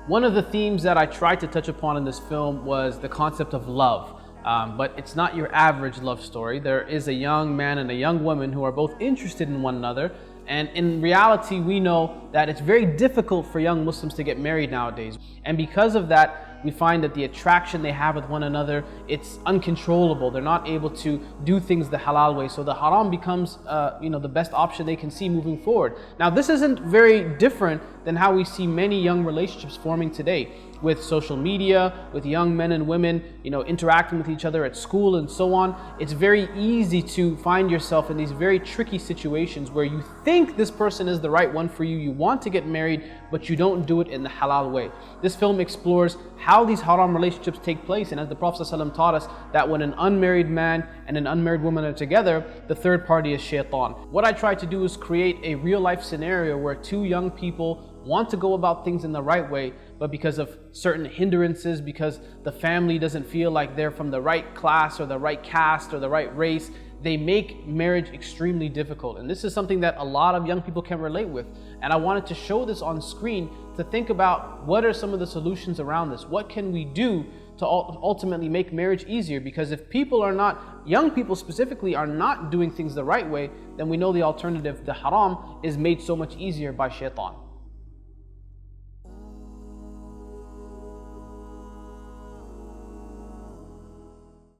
One of the themes that I tried to touch upon in this film was the concept of love. But it's not your average love story. There is a young man and a young woman who are both interested in one another. And in reality, we know that it's very difficult for young Muslims to get married nowadays. And because of that, we find that the attraction they have with one another, it's uncontrollable. They're not able to do things the halal way. So the haram becomes the best option they can see moving forward. Now, this isn't very different than how we see many young relationships forming today, with social media, with young men and women, interacting with each other at school and so on. It's very easy to find yourself in these very tricky situations where you think this person is the right one for you, you want to get married, but you don't do it in the halal way. This film explores how these haram relationships take place, and as the Prophet ﷺ taught us, that when an unmarried man and an unmarried woman are together, the third party is shaitan. What I tried to do is create a real life scenario where two young people want to go about things in the right way, but because of certain hindrances, because the family doesn't feel like they're from the right class or the right caste or the right race, they make marriage extremely difficult. And this is something that a lot of young people can relate with. And I wanted to show this on screen to think about what are some of the solutions around this. What can we do to ultimately make marriage easier? Because if people are not, young people specifically, are not doing things the right way, then we know the alternative, the haram, is made so much easier by shaitan.